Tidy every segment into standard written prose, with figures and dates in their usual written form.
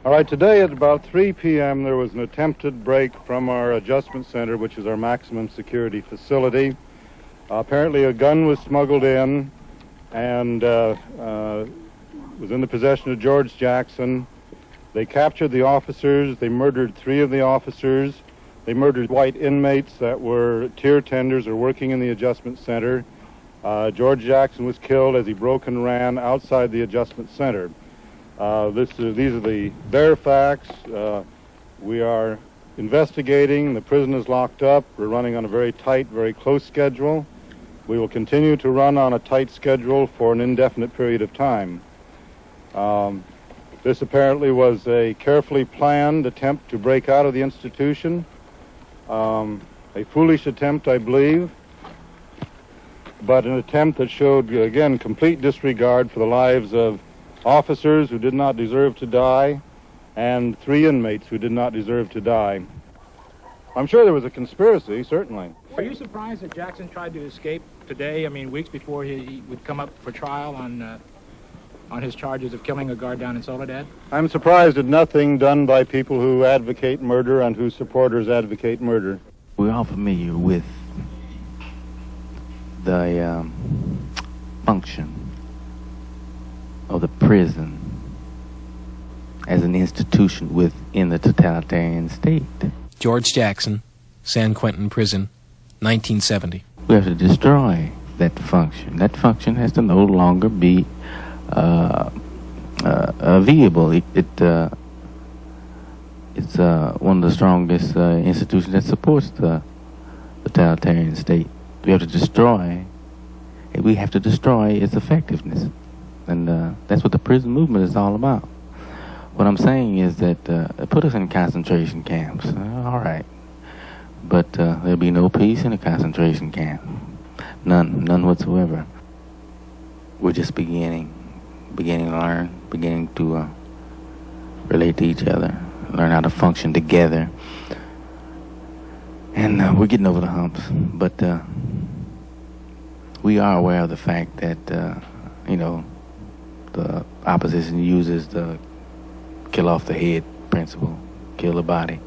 All right, today at about 3 p.m. there was an attempted break from our adjustment center, which is our maximum security facility. Apparently a gun was smuggled in and was in the possession of George Jackson. They captured the officers. They murdered 3 of the officers. They murdered white inmates that were tier tenders or working in the adjustment center. George Jackson was killed as he broke and ran outside the adjustment center. These are the bare facts. We are investigating. The prison is locked up. We're running on a very tight, very close schedule. We will continue to run on a tight schedule for an indefinite period of time. This apparently was a carefully planned attempt to break out of the institution. A foolish attempt, I believe, but an attempt that showed, again, complete disregard for the lives of officers who did not deserve to die and 3 inmates who did not deserve to die. I'm sure there was a conspiracy, certainly. Are you surprised that Jackson tried to escape today? I mean, weeks before he would come up for trial on his charges of killing a guard down in Soledad? I'm surprised at nothing done by people who advocate murder and whose supporters advocate murder. We're all familiar with the function of the prison as an institution within the totalitarian state. George Jackson, San Quentin Prison, 1970. We have to destroy that function. That function has to no longer be viable. It's one of the strongest institutions that supports the totalitarian state. We have to destroy its effectiveness. And that's what the prison movement is all about. What I'm saying is that put us in concentration camps. All right. But there'll be no peace in a concentration camp. None whatsoever. We're just beginning to learn, beginning to relate to each other, learn how to function together. And we're getting over the humps. But we are aware of the fact that, the opposition uses the kill off the head principle, kill the body.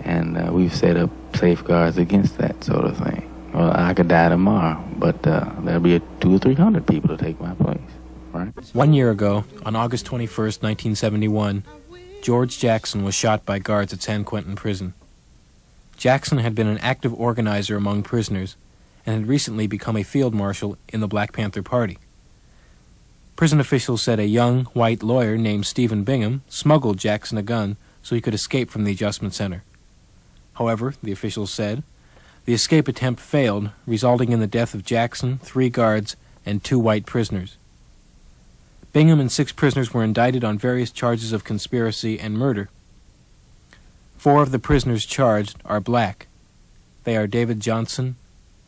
And we've set up safeguards against that sort of thing. Well, I could die tomorrow, but there'll be 200 or 300 people to take my place, right? 1 year ago, on August 21st, 1971, George Jackson was shot by guards at San Quentin Prison. Jackson had been an active organizer among prisoners and had recently become a field marshal in the Black Panther Party. Prison officials said a young, white lawyer named Stephen Bingham smuggled Jackson a gun so he could escape from the adjustment center. However, the officials said, the escape attempt failed, resulting in the death of Jackson, 3 guards, and 2 white prisoners. Bingham and 6 prisoners were indicted on various charges of conspiracy and murder. 4 of the prisoners charged are black. They are David Johnson,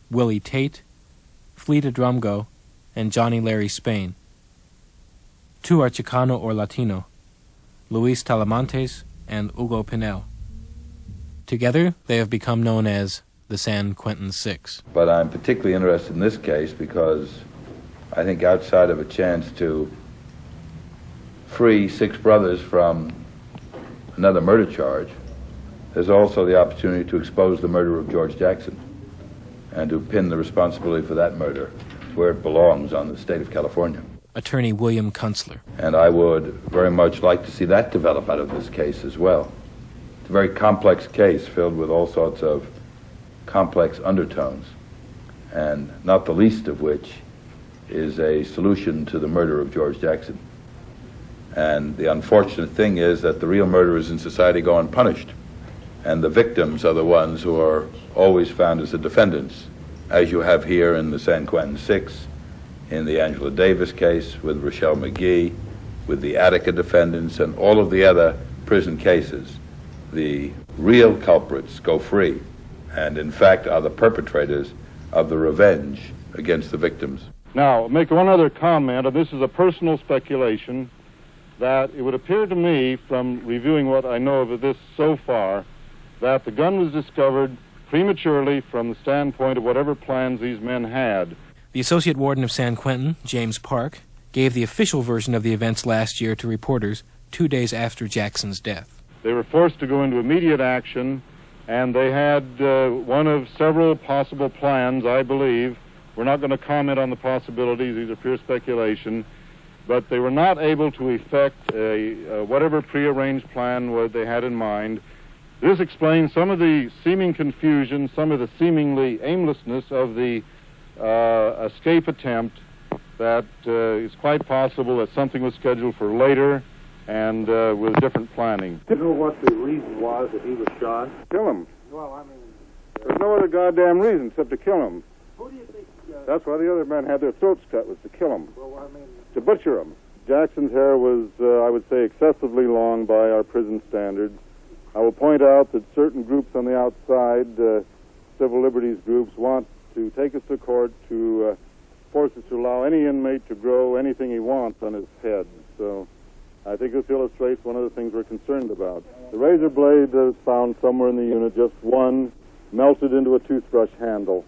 Willie Tate, Fleeta Drumgo, and Johnny Larry Spain. 2 are Chicano or Latino, Luis Talamantez and Hugo Pinell. Together, they have become known as the San Quentin Six. But I'm particularly interested in this case because I think outside of a chance to free 6 brothers from another murder charge, there's also the opportunity to expose the murder of George Jackson and to pin the responsibility for that murder where it belongs on the state of California. Attorney William Kunstler. And I would very much like to see that develop out of this case as well. It's a very complex case filled with all sorts of complex undertones, and not the least of which is a solution to the murder of George Jackson. And the unfortunate thing is that the real murderers in society go unpunished, and the victims are the ones who are always found as the defendants, as you have here in the San Quentin Six, in the Angela Davis case, with Rochelle McGee, with the Attica defendants, and all of the other prison cases. The real culprits go free, and in fact are the perpetrators of the revenge against the victims. Now, I'll make one other comment, and this is a personal speculation, that it would appear to me, from reviewing what I know of this so far, that the gun was discovered prematurely from the standpoint of whatever plans these men had. The Associate Warden of San Quentin, James Park, gave the official version of the events last year to reporters 2 days after Jackson's death. They were forced to go into immediate action, and they had one of several possible plans, I believe. We're not going to comment on the possibilities, these are pure speculation, but they were not able to effect whatever prearranged plan they had in mind. This explains some of the seeming confusion, some of the seemingly aimlessness of the escape attempt, that it's quite possible that something was scheduled for later and with different planning. Do you know what the reason was that he was shot? Kill him. Well, I mean... There's no other goddamn reason except to kill him. Who do you think... That's why the other men had their throats cut, was to kill him. Well, I mean... To butcher him. Jackson's hair was, I would say, excessively long by our prison standards. I will point out that certain groups on the outside, civil liberties groups, want to take us to court to force us to allow any inmate to grow anything he wants on his head. So I think this illustrates one of the things we're concerned about. The razor blade is found somewhere in the unit, just one, melted into a toothbrush handle.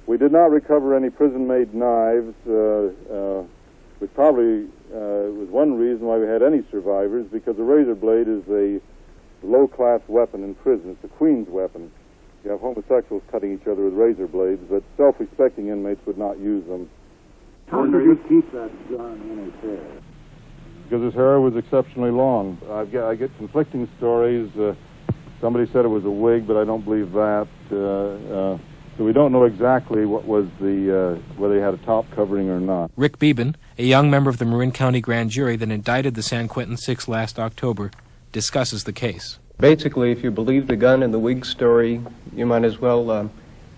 We did not recover any prison-made knives, which probably was one reason why we had any survivors, because the razor blade is a low-class weapon in prison. It's a queen's weapon. You have homosexuals cutting each other with razor blades, but self-respecting inmates would not use them. How did you keep that gun in his hair? Because his hair was exceptionally long. I get conflicting stories. Somebody said it was a wig, but I don't believe that. So we don't know exactly what was whether he had a top covering or not. Rick Beban, a young member of the Marin County Grand Jury that indicted the San Quentin Six last October, discusses the case. Basically, if you believe the gun and the wig story, you might as well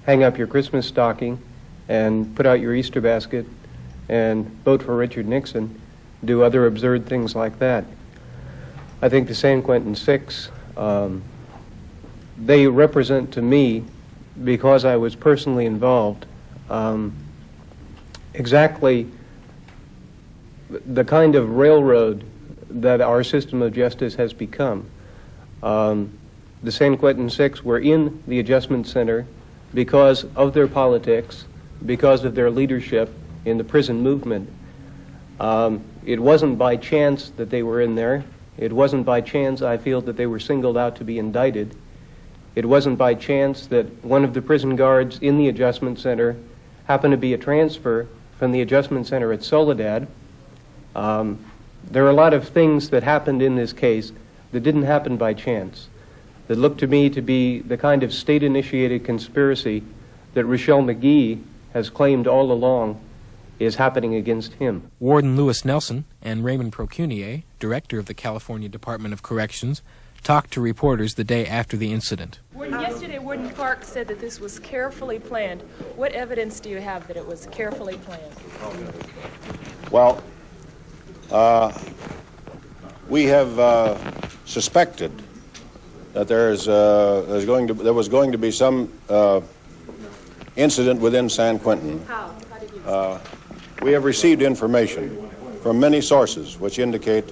hang up your Christmas stocking and put out your Easter basket and vote for Richard Nixon, do other absurd things like that. I think the San Quentin Six, they represent to me, because I was personally involved, exactly the kind of railroad that our system of justice has become. The San Quentin Six were in the adjustment center because of their politics, because of their leadership in the prison movement. It wasn't by chance that they were in there. It wasn't by chance, I feel, that they were singled out to be indicted. It wasn't by chance that one of the prison guards in the adjustment center happened to be a transfer from the adjustment center at Soledad. There are a lot of things that happened in this case that didn't happen by chance, that looked to me to be the kind of state-initiated conspiracy that Rochelle McGee has claimed all along is happening against him. Warden Louis Nelson and Raymond Procunier, director of the California Department of Corrections, talked to reporters the day after the incident. Yesterday, Warden Park said that this was carefully planned. What evidence do you have that it was carefully planned? Well, we have suspected that there was going to be some incident within San Quentin. How did you We have received information from many sources which indicate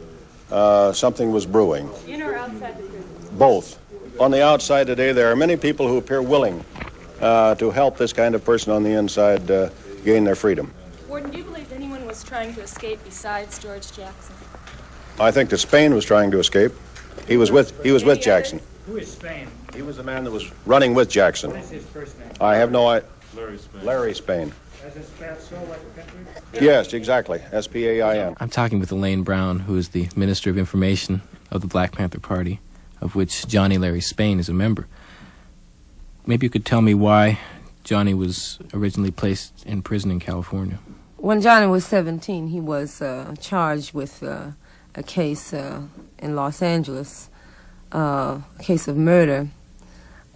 something was brewing. In or outside the prison? Both. On the outside today, there are many people who appear willing to help this kind of person on the inside gain their freedom. Warden, do you believe anyone was trying to escape besides George Jackson? I think that Spain was trying to escape. He was with Jackson. Who is Spain? He was the man that was running with Jackson. What is his first name? I have no idea. Larry Spain. Larry Spain. Does it spell so like the country? Yes, exactly. S-P-A-I-N. I'm talking with Elaine Brown, who is the Minister of Information of the Black Panther Party, of which Johnny Larry Spain is a member. Maybe you could tell me why Johnny was originally placed in prison in California. When Johnny was 17, he was charged with a case in Los Angeles, a case of murder,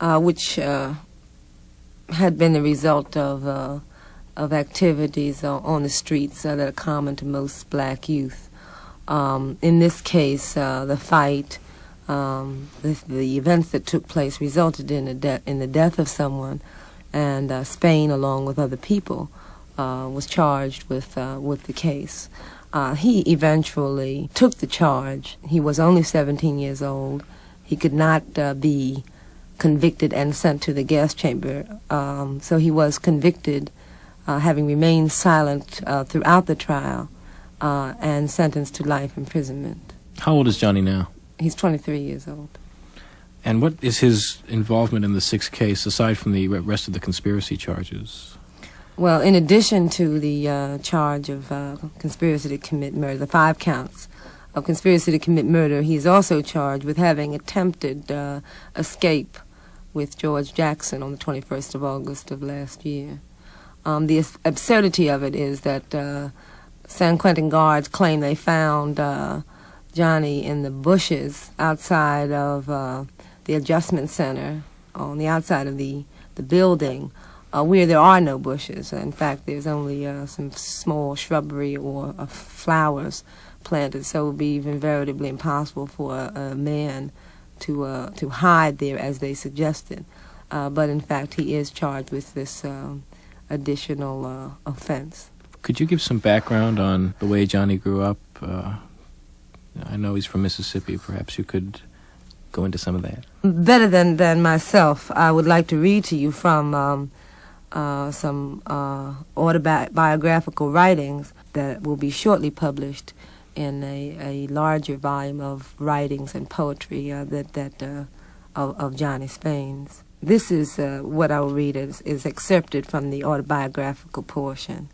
which had been the result of activities on the streets that are common to most black youth. In this case, the fight, the events that took place resulted in the death of someone, and Spain, along with other people, was charged with the case. He eventually took the charge. He was only 17 years old. He could not be convicted and sent to the gas chamber, so he was convicted, having remained silent throughout the trial, and sentenced to life imprisonment. How old is Johnny now? He's 23 years old. And what is his involvement in the Six case, aside from the rest of the conspiracy charges? Well, in addition to the charge of conspiracy to commit murder, the 5 counts of conspiracy to commit murder, he's also charged with having attempted escape with George Jackson on the 21st of August of last year. The absurdity of it is that San Quentin guards claim they found Johnny in the bushes outside of the adjustment center, on the outside of the building, where there are no bushes. In fact, there's only some small shrubbery or flowers planted, so it would be even veritably impossible for a man to hide there as they suggested. But in fact, he is charged with this additional offense. Could you give some background on the way Johnny grew up? I know he's from Mississippi. Perhaps you could go into some of that. Better than myself, I would like to read to you from some autobiographical writings that will be shortly published in a larger volume of writings and poetry of Johnny Spain's. This is what I will read is excerpted from the autobiographical portion.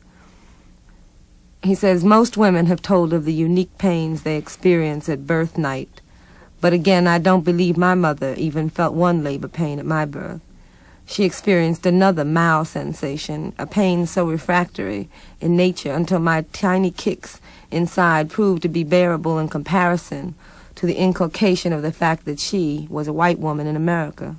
He says, most women have told of the unique pains they experience at birth night, but again, I don't believe my mother even felt one labor pain at my birth. She experienced another mal sensation, a pain so refractory in nature until my tiny kicks inside proved to be bearable in comparison to the inculcation of the fact that she was a white woman in America.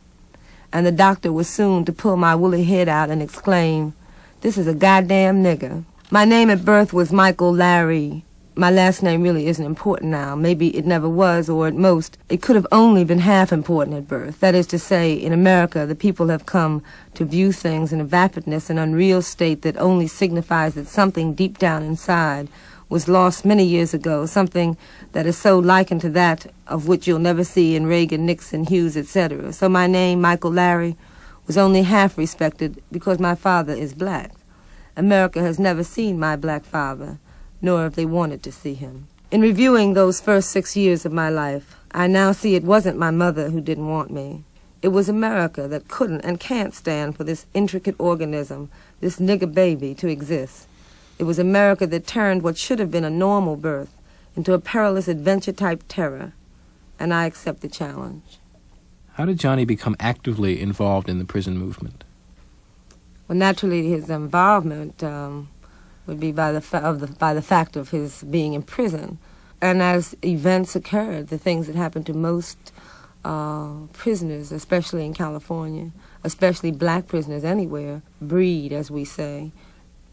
And the doctor was soon to pull my woolly head out and exclaim, "This is a goddamn nigger." My name at birth was Michael Larry. My last name really isn't important now. Maybe it never was, or at most, it could have only been half important at birth. That is to say, in America, the people have come to view things in a vapidness and unreal state that only signifies that something deep down inside was lost many years ago, something that is so likened to that of which you'll never see in Reagan, Nixon, Hughes, etc. So my name, Michael Larry, was only half respected because my father is black. America has never seen my black father, nor have they wanted to see him. In reviewing those first 6 years of my life, I now see it wasn't my mother who didn't want me. It was America that couldn't and can't stand for this intricate organism, this nigger baby, to exist. It was America that turned what should have been a normal birth into a perilous adventure-type terror, and I accept the challenge. How did Johnny become actively involved in the prison movement? Well, naturally, his involvement would be by the fact of his being in prison. And as events occurred, the things that happened to most prisoners, especially in California, especially black prisoners anywhere, breed, as we say,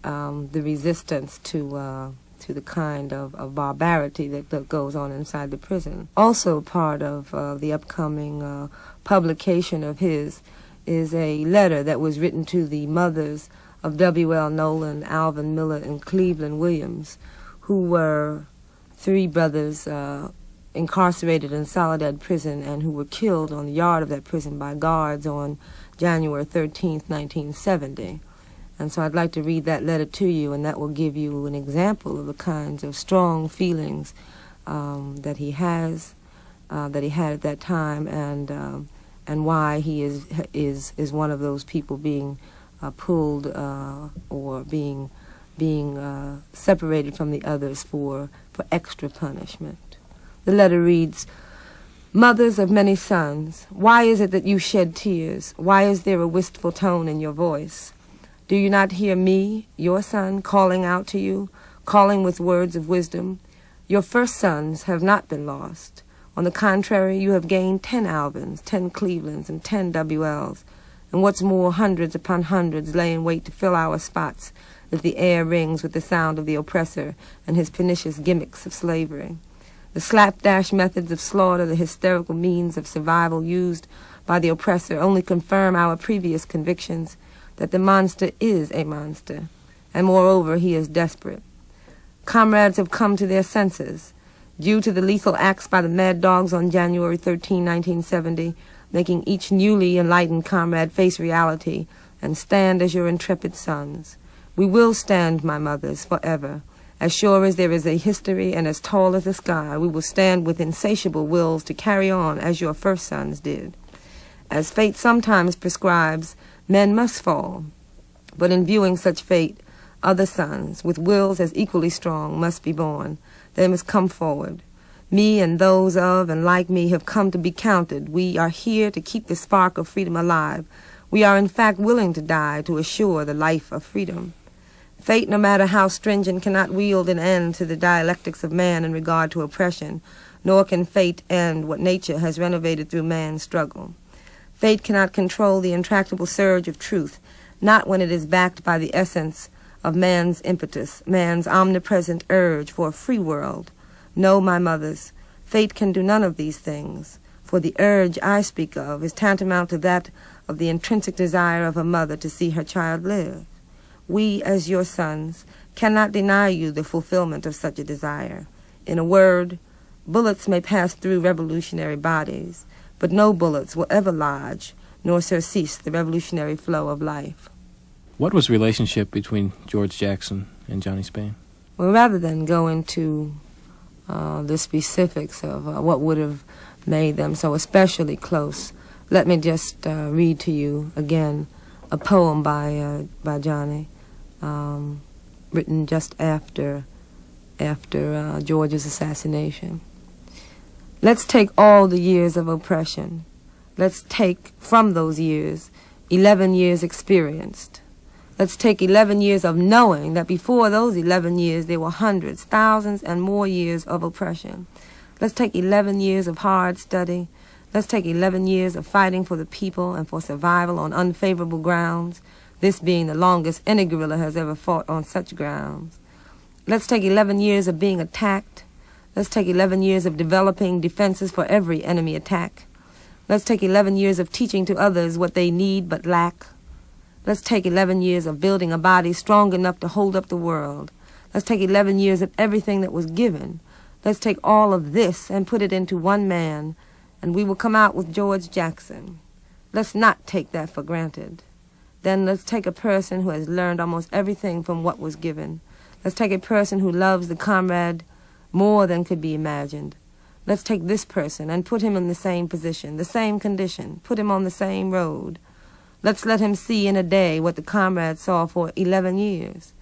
the resistance to the kind of barbarity that goes on inside the prison. Also part of the upcoming publication of his is a letter that was written to the mothers of W.L. Nolan, Alvin Miller, and Cleveland Williams, who were 3 brothers incarcerated in Soledad Prison and who were killed on the yard of that prison by guards on January 13th, 1970. And so I'd like to read that letter to you, and that will give you an example of the kinds of strong feelings that he has, that he had at that time, and why he is one of those people being pulled or being separated from the others for extra punishment. The letter reads, "Mothers of many sons, why is it that you shed tears? Why is there a wistful tone in your voice? Do you not hear me, your son, calling out to you, calling with words of wisdom? Your first sons have not been lost. On the contrary, you have gained 10 Alvins, 10 Clevelands, and 10 WLs, and what's more, hundreds upon hundreds lay in wait to fill our spots as the air rings with the sound of the oppressor and his pernicious gimmicks of slavery. The slapdash methods of slaughter, the hysterical means of survival used by the oppressor only confirm our previous convictions that the monster is a monster, and moreover, he is desperate. Comrades have come to their senses, due to the lethal acts by the mad dogs on January 13, 1970, making each newly enlightened comrade face reality and stand as your intrepid sons. We will stand, my mothers, forever, As sure as there is a history and as tall as the sky, we will stand with insatiable wills to carry on as your first sons did. As fate sometimes prescribes, men must fall, but in viewing such fate, other sons, with wills as equally strong, must be born. They must come forward. Me and those of and like me have come to be counted. We are here to keep the spark of freedom alive. We are in fact willing to die to assure the life of freedom. Fate, no matter how stringent, cannot wield an end to the dialectics of man in regard to oppression, nor can fate end what nature has renovated through man's struggle. Fate cannot control the intractable surge of truth, not when it is backed by the essence of man's impetus, man's omnipresent urge for a free world. No, my mothers, fate can do none of these things, for the urge I speak of is tantamount to that of the intrinsic desire of a mother to see her child live. We, as your sons, cannot deny you the fulfillment of such a desire. In a word, bullets may pass through revolutionary bodies, but no bullets will ever lodge nor surcease the revolutionary flow of life. What was the relationship between George Jackson and Johnny Spain? Well, rather than go into the specifics of what would have made them so especially close, let me just read to you again a poem by Johnny, written just after George's assassination. Let's take all the years of oppression. Let's take from those years 11 years experienced. Let's take 11 years of knowing that before those 11 years there were hundreds, thousands, and more years of oppression. Let's take 11 years of hard study. Let's take 11 years of fighting for the people and for survival on unfavorable grounds, this being the longest any guerrilla has ever fought on such grounds. Let's take 11 years of being attacked. Let's take 11 years of developing defenses for every enemy attack. Let's take 11 years of teaching to others what they need but lack. Let's take 11 years of building a body strong enough to hold up the world. Let's take 11 years of everything that was given. Let's take all of this and put it into one man, and we will come out with George Jackson. Let's not take that for granted. Then let's take a person who has learned almost everything from what was given. Let's take a person who loves the comrade more than could be imagined. Let's take this person and put him in the same position, the same condition, put him on the same road. Let's let him see in a day what the comrade saw for 11 years.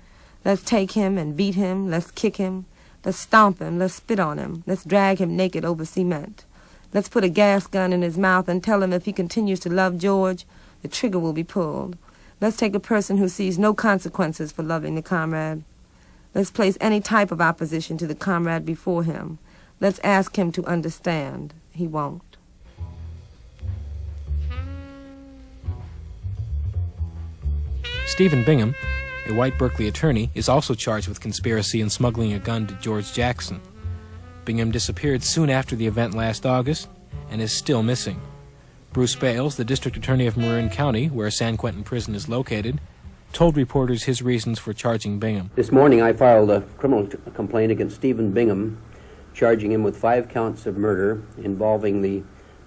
Let's take him and beat him. Let's kick him. Let's stomp him. Let's spit on him. Let's drag him naked over cement. Let's put a gas gun in his mouth and tell him if he continues to love George, the trigger will be pulled. Let's take a person who sees no consequences for loving the comrade. Let's place any type of opposition to the comrade before him. Let's ask him to understand. He won't. Stephen Bingham, a white Berkeley attorney, is also charged with conspiracy and smuggling a gun to George Jackson. Bingham disappeared soon after the event last August and is still missing. Bruce Bales, the district attorney of Marin County, where San Quentin Prison is located, told reporters his reasons for charging Bingham. This morning I filed a criminal complaint against Stephen Bingham, charging him with 5 counts of murder involving the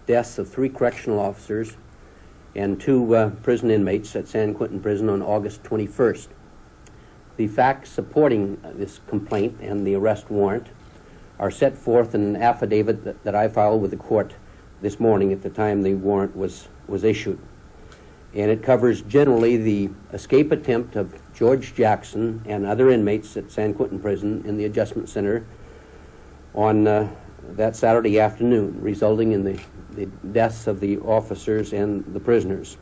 deaths of 3 correctional officers and 2 prison inmates at San Quentin Prison on August 21st. The facts supporting this complaint and the arrest warrant are set forth in an affidavit that I filed with the court this morning at the time the warrant was issued. And it covers generally the escape attempt of George Jackson and other inmates at San Quentin Prison in the Adjustment Center on that Saturday afternoon, resulting in the deaths of the officers and the prisoners.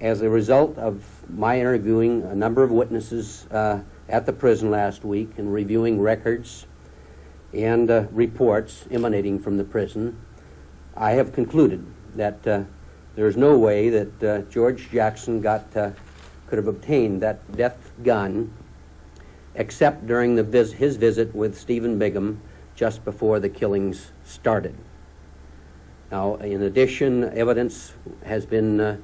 As a result of my interviewing a number of witnesses at the prison last week and reviewing records and reports emanating from the prison, I have concluded that there is no way that George Jackson could have obtained that death gun except during his visit with Stephen Bingham just before the killings started. Now, in addition, evidence has been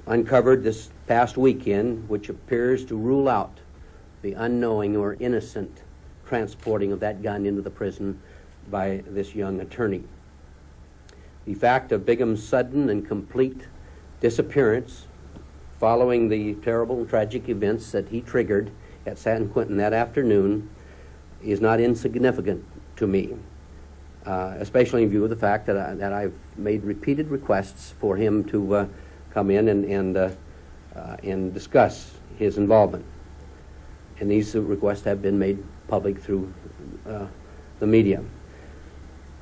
uncovered this past weekend which appears to rule out the unknowing or innocent transporting of that gun into the prison by this young attorney. The fact of Bingham's sudden and complete disappearance following the terrible and tragic events that he triggered at San Quentin that afternoon is not insignificant to me, especially in view of the fact that I've made repeated requests for him to come in and discuss his involvement. And these requests have been made public through the media.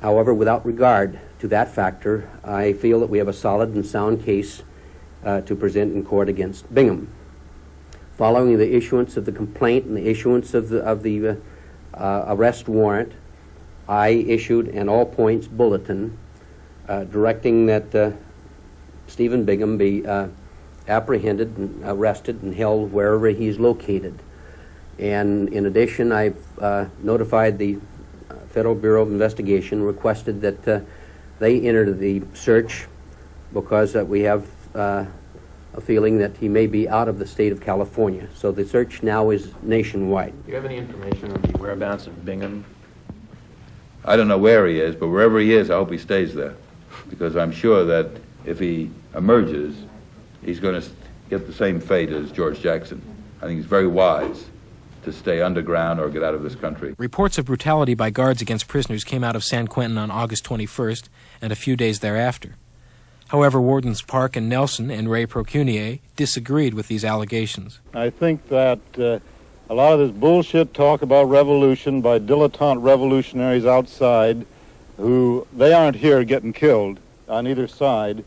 However, without regard to that factor, I feel that we have a solid and sound case to present in court against Bingham. Following the issuance of the complaint and the issuance of the arrest warrant, I issued an all-points bulletin directing that Stephen Bingham be apprehended and arrested and held wherever he's located. And in addition, I've notified the Federal Bureau of Investigation, requested that they enter the search because we have a feeling that he may be out of the state of California. So the search now is nationwide. Do you have any information on the whereabouts of Bingham? I don't know where he is, but wherever he is, I hope he stays there, because I'm sure that if he emerges, he's going to get the same fate as George Jackson. I think he's very wise to stay underground or get out of this country. Reports of brutality by guards against prisoners came out of San Quentin on August 21st and a few days thereafter. However, Wardens Park and Nelson and Ray Procunier disagreed with these allegations. I think that a lot of this bullshit talk about revolution by dilettante revolutionaries outside, who they aren't here getting killed on either side,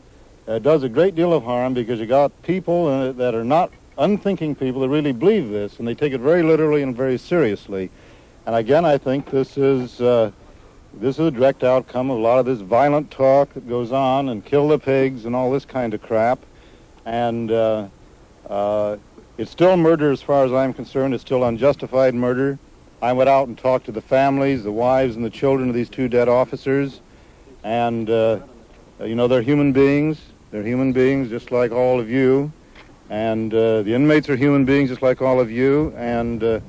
does a great deal of harm, because you got people that are not unthinking people that really believe this, and they take it very literally and very seriously. And again, I think this is a direct outcome of a lot of this violent talk that goes on, and kill the pigs and all this kind of crap. And it's still murder as far as I'm concerned. It's still unjustified murder. I went out and talked to the families, the wives and the children of these two dead officers, and you know, they're human beings. They're human beings just like all of you. And the inmates are human beings just like all of you, and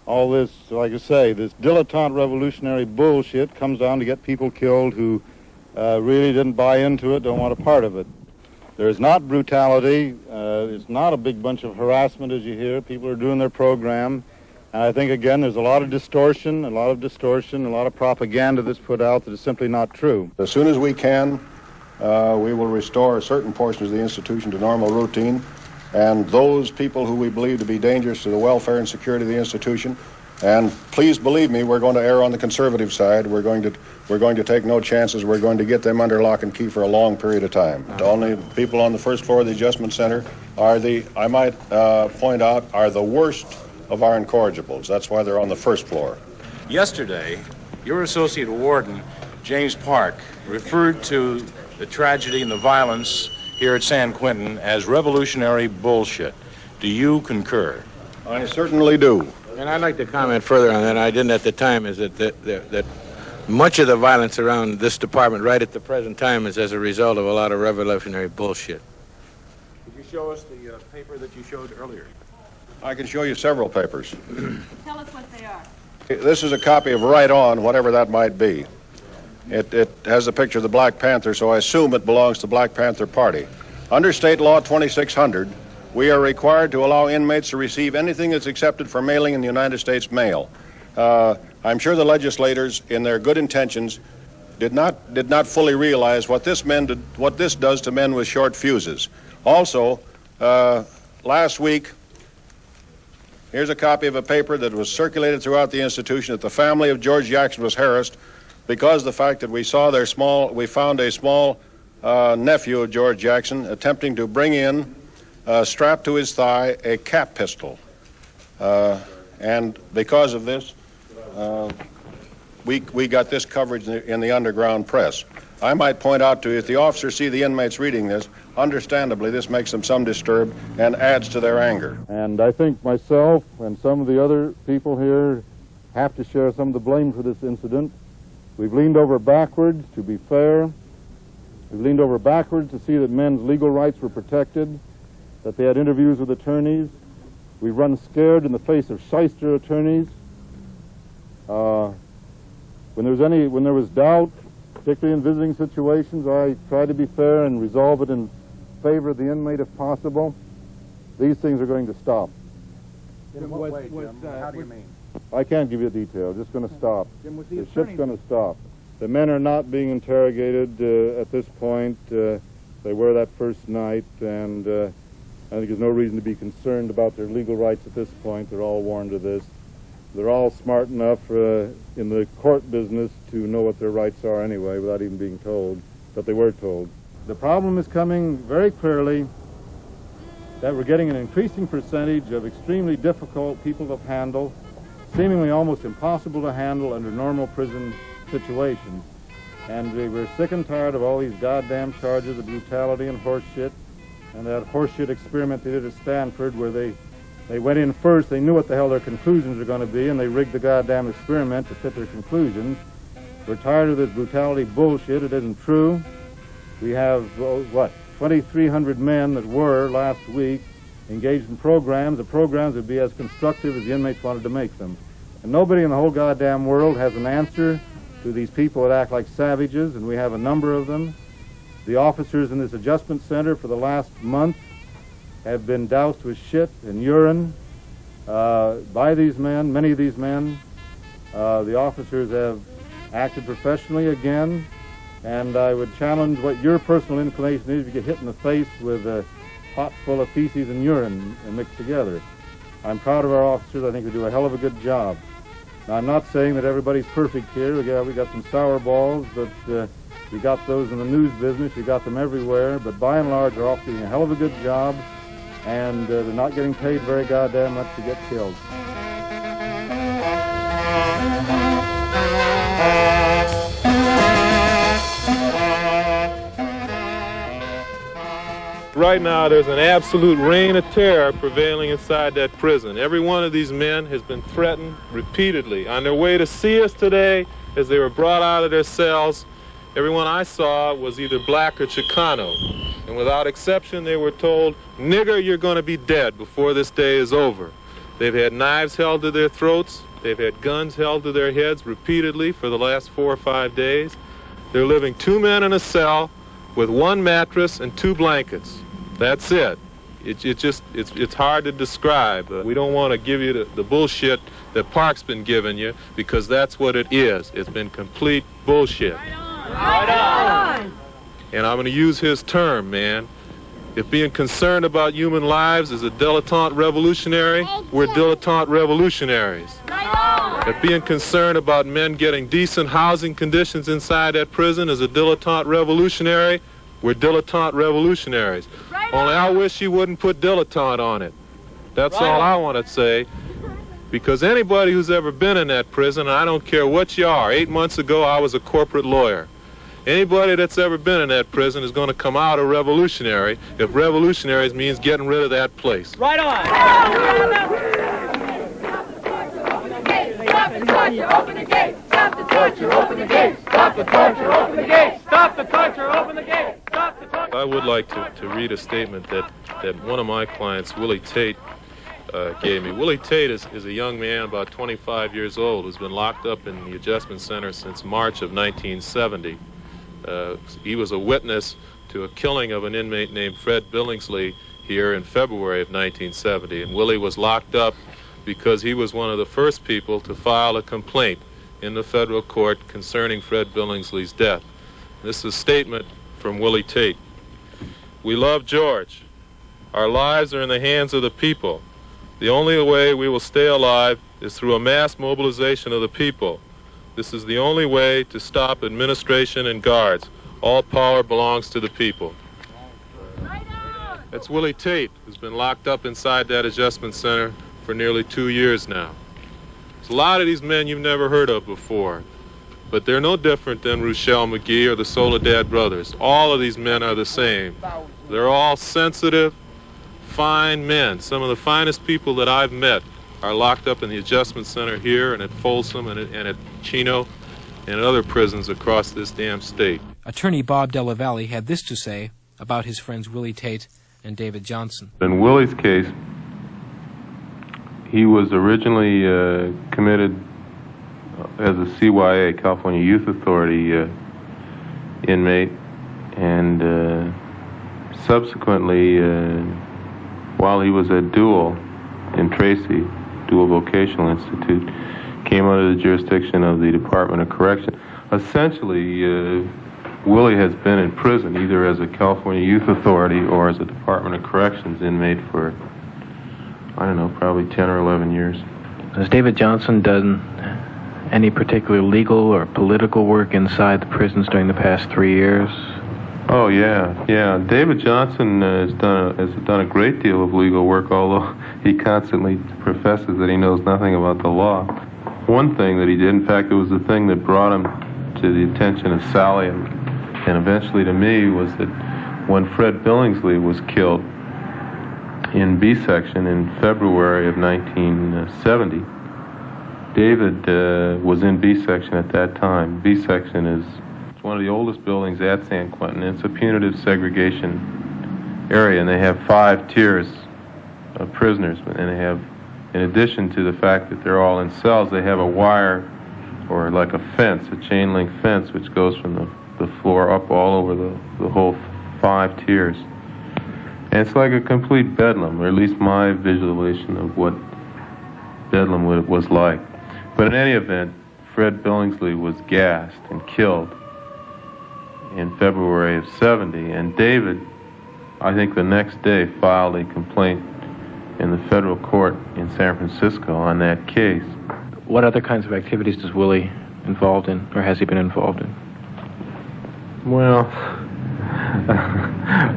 all this, like I say, this dilettante revolutionary bullshit comes down to get people killed who really didn't buy into it, don't want a part of it. There's not brutality. It's not a big bunch of harassment, as you hear. People are doing their program. And I think, again, there's a lot of distortion, a lot of propaganda that's put out that is simply not true. As soon as we can, we will restore certain portions of the institution to normal routine, and those people who we believe to be dangerous to the welfare and security of the institution. And please believe me, we're going to err on the conservative side. We're going to take no chances. We're going to get them under lock and key for a long period of time. The only people on the first floor of the adjustment center are I might point out, are the worst of our incorrigibles. That's why they're on the first floor. Yesterday, your associate warden, James Park, referred to the tragedy and the violence here at San Quentin as revolutionary bullshit. Do you concur? I certainly do. And I'd like to comment further on that. I didn't at the time, is that much of the violence around this department right at the present time is as a result of a lot of revolutionary bullshit. Could you show us the paper that you showed earlier? I can show you several papers. Tell us what they are. This is a copy of Right On, whatever that might be. It has a picture of the Black Panther, so I assume it belongs to the Black Panther Party. Under State Law 2600, we are required to allow inmates to receive anything that's accepted for mailing in the United States mail. I'm sure the legislators, in their good intentions, did not fully realize what this does to men with short fuses. Also, last week, here's a copy of a paper that was circulated throughout the institution that the family of George Jackson was harassed because of the fact that we found a small nephew of George Jackson attempting to bring in, strapped to his thigh, a cap pistol. And because of this, we got this coverage in the underground press. I might point out to you, if the officers see the inmates reading this, understandably, this makes them some disturbed and adds to their anger. And I think myself and some of the other people here have to share some of the blame for this incident. We've leaned over backwards to be fair. We've leaned over backwards to see that men's legal rights were protected, that they had interviews with attorneys. We've run scared in the face of shyster attorneys. When there was doubt, particularly in visiting situations, I try to be fair and resolve it in favor of the inmate if possible. These things are going to stop. In what way, Jim? How do you mean? I can't give you a detail. Just going to stop. Jim, was The ship's going to stop. The men are not being interrogated at this point. They were that first night, and I think there's no reason to be concerned about their legal rights at this point. They're all warned of this. They're all smart enough in the court business to know what their rights are anyway, without even being told, but they were told. The problem is coming very clearly that we're getting an increasing percentage of extremely difficult people to handle, seemingly almost impossible to handle under normal prison situations. And we're sick and tired of all these goddamn charges of brutality and horseshit, and that horseshit experiment they did at Stanford where they went in first, they knew what the hell their conclusions were going to be, and they rigged the goddamn experiment to fit their conclusions. We're tired of this brutality bullshit. It isn't true. We have, 2,300 men that were last week engaged in programs. The programs would be as constructive as the inmates wanted to make them. And nobody in the whole goddamn world has an answer to these people that act like savages, and we have a number of them. The officers in this adjustment center for the last month have been doused with shit and urine by these men, many of these men. The officers have acted professionally again, and I would challenge what your personal inclination is if you get hit in the face with a pot full of feces and urine and mixed together. I'm proud of our officers. I think they do a hell of a good job. Now, I'm not saying that everybody's perfect here. We got some sour balls, but you got those in the news business. You got them everywhere. But by and large, our officers are doing a hell of a good job, and they're not getting paid very goddamn much to get killed. Right now, there's an absolute reign of terror prevailing inside that prison. Every one of these men has been threatened repeatedly. On their way to see us today, as they were brought out of their cells, everyone I saw was either black or Chicano. And without exception, they were told, "Nigger, you're going to be dead before this day is over." They've had knives held to their throats. They've had guns held to their heads repeatedly for the last 4 or 5 days. They're living 2 men in a cell with 1 mattress and 2 blankets. That's it. It's hard to describe. We don't want to give you the bullshit that Park's been giving you, because that's what it is. It's been complete bullshit. Right on. And I'm going to use his term, man. If being concerned about human lives is a dilettante revolutionary, we're dilettante revolutionaries. If being concerned about men getting decent housing conditions inside that prison is a dilettante revolutionary, we're dilettante revolutionaries. Only I wish you wouldn't put dilettante on it. That's all I want to say. Because anybody who's ever been in that prison, and I don't care what you are, 8 months ago I was a corporate lawyer. Anybody that's ever been in that prison is going to come out a revolutionary if revolutionaries means getting rid of that place. Right on. Stop the torture, open the gate. Stop the torture, open the gate. Stop the torture, open the gate. Stop the torture, open the gate. Stop the torture. I would like to read a statement that one of my clients, Willie Tate, gave me. Willie Tate is a young man about 25 years old who's been locked up in the adjustment center since March of 1970. He was a witness to a killing of an inmate named Fred Billingsley here in February of 1970, and Willie was locked up because he was one of the first people to file a complaint in the federal court concerning Fred Billingsley's death. This is a statement from Willie Tate. "We love George. Our lives are in the hands of the people. The only way we will stay alive is through a mass mobilization of the people. This is the only way to stop administration and guards. All power belongs to the people." That's Willie Tate, who's been locked up inside that adjustment center for nearly 2 years now. There's a lot of these men you've never heard of before, but they're no different than Rochelle McGee or the Soledad brothers. All of these men are the same. They're all sensitive, fine men. Some of the finest people that I've met are locked up in the adjustment center here and at Folsom and at Chino and at other prisons across this damn state. Attorney Bob Della Valle had this to say about his friends Willie Tate and David Johnson. In Willie's case, he was originally committed as a CYA, California Youth Authority inmate, and subsequently, while he was at Dual in Tracy, Dual Vocational Institute, came under the jurisdiction of the Department of Correction. Essentially, Willie has been in prison either as a California Youth Authority or as a Department of Corrections inmate for, I don't know, probably 10 or 11 years. Has David Johnson done any particular legal or political work inside the prisons during the past 3 years? Oh, yeah. David Johnson has done a great deal of legal work, although he constantly professes that he knows nothing about the law. One thing that he did, in fact, it was the thing that brought him to the attention of Sally and eventually to me, was that when Fred Billingsley was killed in B section in February of 1970, David was in B section at that time. B section is one of the oldest buildings at San Quentin. It's a punitive segregation area, and they have 5 tiers of prisoners. And they have, in addition to the fact that they're all in cells, they have a wire or like a fence, a chain link fence, which goes from the floor up all over the whole 5 tiers. And it's like a complete bedlam, or at least my visualization of what bedlam was like. But in any event, Fred Billingsley was gassed and killed in February of 70, and David, I think the next day, filed a complaint in the federal court in San Francisco on that case. What other kinds of activities is Willie involved in, or has he been involved in? Well,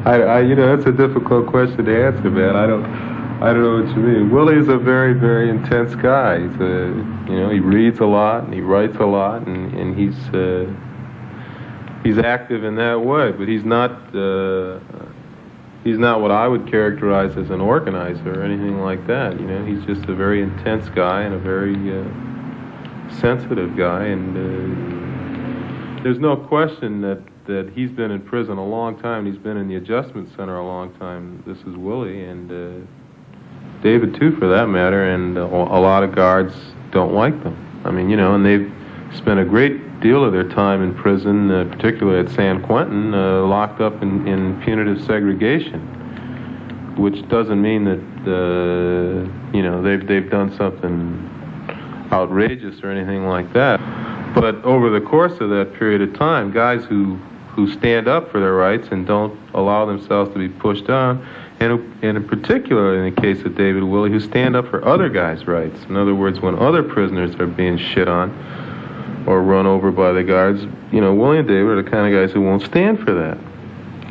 that's a difficult question to answer, man. I don't know what you mean. Willie's a very, very intense guy. He reads a lot and he writes a lot, and he's active in that way. But he's not what I would characterize as an organizer or anything like that. He's just a very intense guy and a very sensitive guy, and there's no question that he's been in prison a long time. He's been in the adjustment center a long time. This is Willie, and David too, for that matter, and a lot of guards don't like them. And they've spent a great deal of their time in prison, particularly at San Quentin, locked up in punitive segregation, which doesn't mean that they've done something outrageous or anything like that. But over the course of that period of time, guys who stand up for their rights and don't allow themselves to be pushed on, and in particular in the case of David Willie, who stand up for other guys' rights. In other words, when other prisoners are being shit on or run over by the guards, Willie and David are the kind of guys who won't stand for that.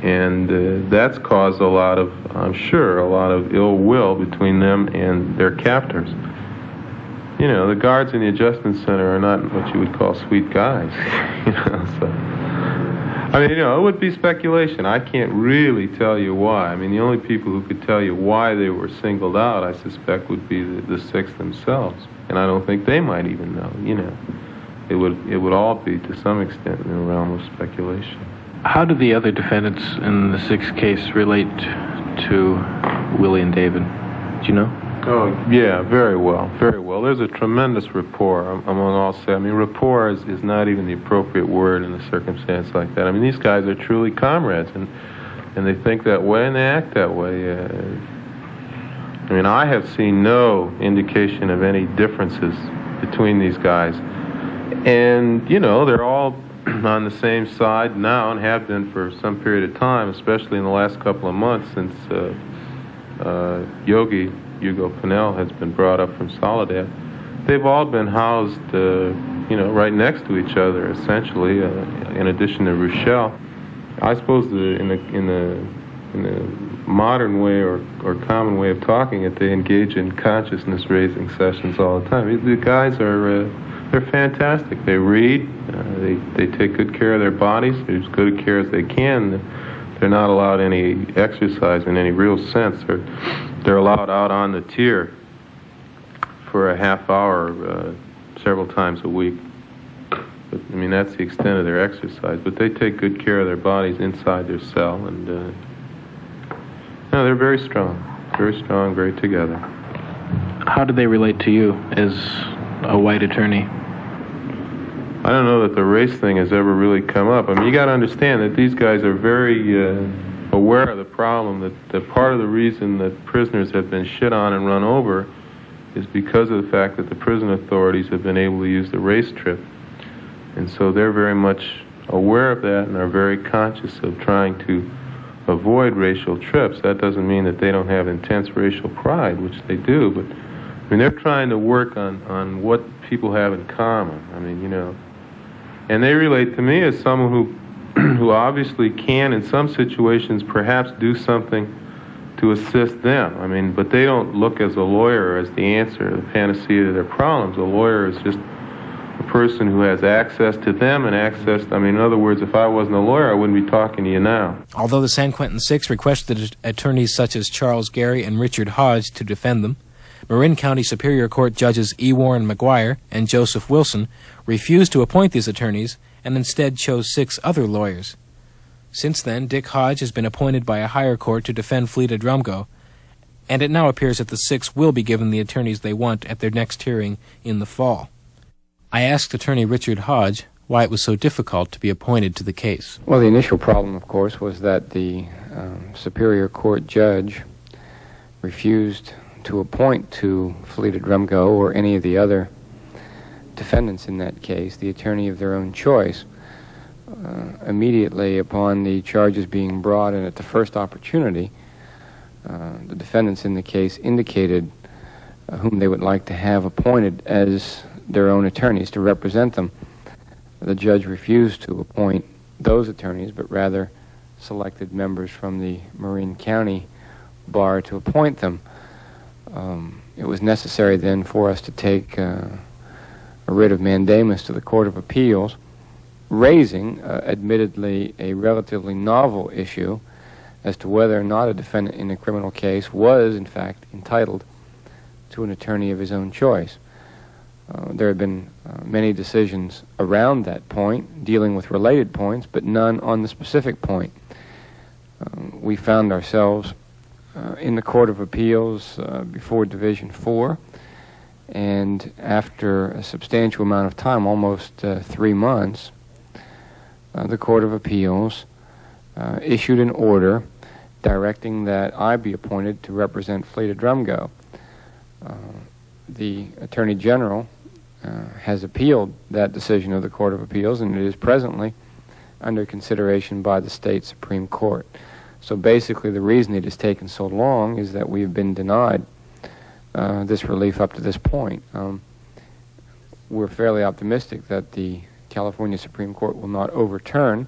And that's caused I'm sure, a lot of ill will between them and their captors. The guards in the adjustment center are not what you would call sweet guys. It would be speculation. I can't really tell you why. The only people who could tell you why they were singled out, I suspect, would be the Six themselves. And I don't think they might even know. It would all be, to some extent, in the realm of speculation. How do the other defendants in the Six case relate to Willie and David? Do you know? Oh, yeah, very well, very well. There's a tremendous rapport among all 7. Rapport is not even the appropriate word in a circumstance like that. These guys are truly comrades, and they think that way and they act that way. I have seen no indication of any differences between these guys. And, they're all on the same side now and have been for some period of time, especially in the last couple of months since Hugo Pinell has been brought up from Soledad. They've all been housed, right next to each other, essentially, in addition to Rochelle. I suppose in the modern way or common way of talking it, they engage in consciousness-raising sessions all the time. The guys they're fantastic. They read, they take good care of their bodies, as good a care as they can. They're not allowed any exercise in any real sense. They're allowed out on the tier for a half hour several times a week. But, that's the extent of their exercise. But they take good care of their bodies inside their cell, and they're very strong, very together. How do they relate to you as a white attorney? I don't know that the race thing has ever really come up. You got to understand that these guys are very aware of the problem, that part of the reason that prisoners have been shit on and run over is because of the fact that the prison authorities have been able to use the race trip. And so they're very much aware of that and are very conscious of trying to avoid racial trips. That doesn't mean that they don't have intense racial pride, which they do, but I mean, they're trying to work on what people have in common. I mean, you know, and they relate to me as someone who obviously can, in some situations, perhaps do something to assist them. I mean, but they don't look as a lawyer as the answer, the panacea to their problems. A lawyer is just a person who has access to them and access, I mean, in other words, if I wasn't a lawyer, I wouldn't be talking to you now. Although the San Quentin Six requested attorneys such as Charles Gary and Richard Hodge to defend them, Marin County Superior Court Judges E. Warren McGuire and Joseph Wilson refused to appoint these attorneys and instead chose 6 other lawyers. Since then, Dick Hodge has been appointed by a higher court to defend Fleeta Drumgo, and it now appears that the 6 will be given the attorneys they want at their next hearing in the fall. I asked attorney Richard Hodge why it was so difficult to be appointed to the case. Well, the initial problem, of course, was that the Superior Court judge refused to appoint to Fleeta Drumgo or any of the other defendants in that case the attorney of their own choice. Immediately upon the charges being brought and at the first opportunity, the defendants in the case indicated whom they would like to have appointed as their own attorneys to represent them. The judge refused to appoint those attorneys, but rather selected members from the Marin County bar to appoint them. It was necessary then for us to take a writ of mandamus to the Court of Appeals, raising, admittedly, a relatively novel issue as to whether or not a defendant in a criminal case was, in fact, entitled to an attorney of his own choice. There have been many decisions around that point, dealing with related points, but none on the specific point. We found ourselves in the Court of Appeals before Division 4, and after a substantial amount of time, almost 3 months, the Court of Appeals issued an order directing that I be appointed to represent Fleeta Drumgo. The Attorney General has appealed that decision of the Court of Appeals, and it is presently under consideration by the state Supreme Court. So basically the reason it has taken so long is that we have been denied this relief up to this point. We're fairly optimistic that the California Supreme Court will not overturn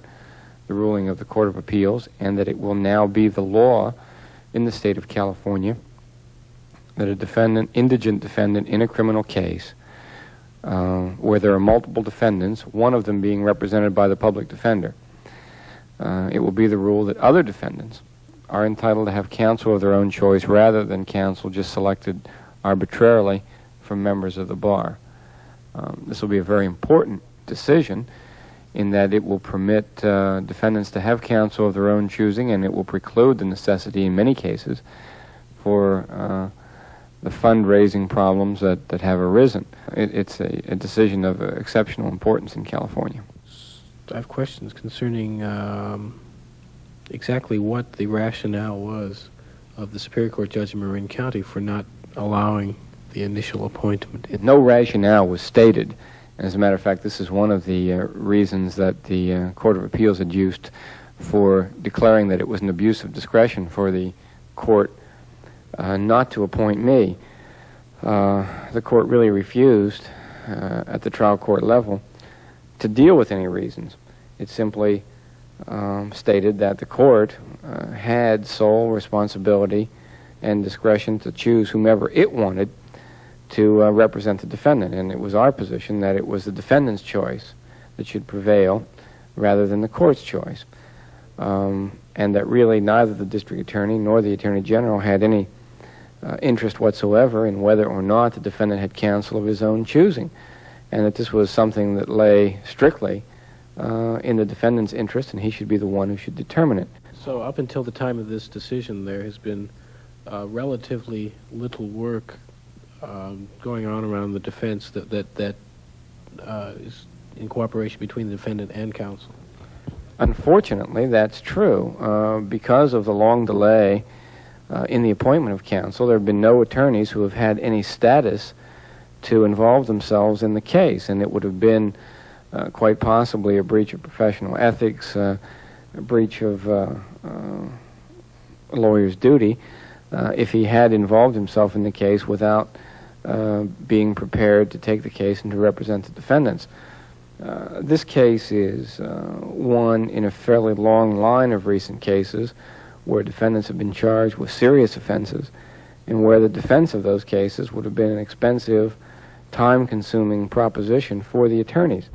the ruling of the Court of Appeals, and that it will now be the law in the state of California that a defendant, indigent defendant in a criminal case, where there are multiple defendants, one of them being represented by the public defender, it will be the rule that other defendants are entitled to have counsel of their own choice rather than counsel just selected arbitrarily from members of the bar. This will be a very important decision in that it will permit defendants to have counsel of their own choosing, and it will preclude the necessity in many cases for the fundraising problems that have arisen. It's a decision of exceptional importance in California. I have questions concerning exactly what the rationale was of the Superior Court judge in Marin County for not allowing the initial appointment. No rationale was stated. As a matter of fact, this is one of the reasons that the Court of Appeals had used for declaring that it was an abuse of discretion for the court not to appoint me. The court really refused at the trial court level to deal with any reasons. It simply stated that the court had sole responsibility and discretion to choose whomever it wanted to represent the defendant, and it was our position that it was the defendant's choice that should prevail rather than the court's choice, and that really neither the district attorney nor the attorney general had any interest whatsoever in whether or not the defendant had counsel of his own choosing, and that this was something that lay strictly in the defendant's interest, and he should be the one who should determine it. So up until the time of this decision, there has been relatively little work going on around the defense that is in cooperation between the defendant and counsel. Unfortunately, that's true. Because of the long delay in the appointment of counsel. There have been no attorneys who have had any status to involve themselves in the case, and it would have been quite possibly a breach of professional ethics, a breach of a lawyer's duty if he had involved himself in the case without being prepared to take the case and to represent the defendants. This case is one in a fairly long line of recent cases where defendants have been charged with serious offenses and where the defense of those cases would have been an expensive, time-consuming proposition for the attorneys.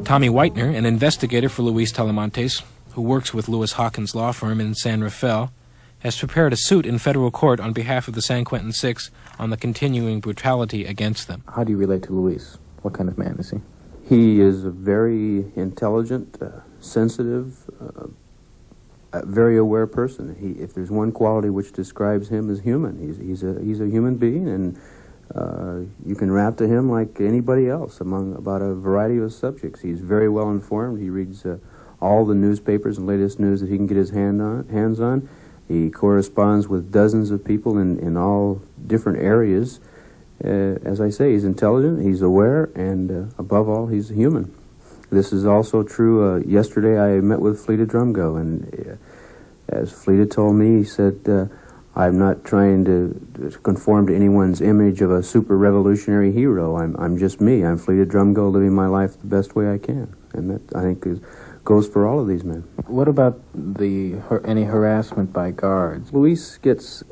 Tommy Whitener, an investigator for Luis Talamantez, who works with Lewis Hawkins' law firm in San Rafael, has prepared a suit in federal court on behalf of the San Quentin Six on the continuing brutality against them. How do you relate to Luis? What kind of man is he? He is a very intelligent, sensitive, a very aware person. If there's one quality which describes him as human, he's a human being, and you can rap to him like anybody else about a variety of subjects. He's very well informed. He reads all the newspapers and latest news that he can get his hands on. He corresponds with dozens of people in all different areas. As I say, he's intelligent, he's aware, and above all, he's human. This is also true. Yesterday I met with Fleeta Drumgo, and as Fleeta told me, he said, I'm not trying to conform to anyone's image of a super revolutionary hero. I'm just me. I'm Fleeta Drumgo, living my life the best way I can. And that, I think, goes for all of these men. What about any harassment by guards? Luis gets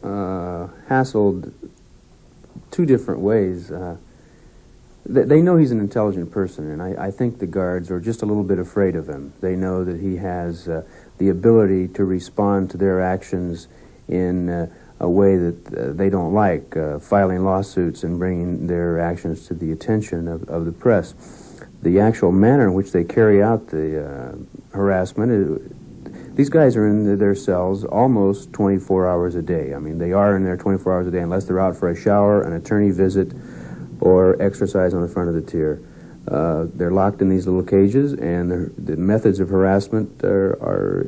hassled two different ways. They know he's an intelligent person, and I think the guards are just a little bit afraid of him. They know that he has the ability to respond to their actions in a way that they don't like, filing lawsuits and bringing their actions to the attention of the press. The actual manner in which they carry out the harassment, these guys are in their cells almost 24 hours a day. I mean, they are in there 24 hours a day unless they're out for a shower, an attorney visit, or exercise on the front of the tier. They're locked in these little cages, and the methods of harassment are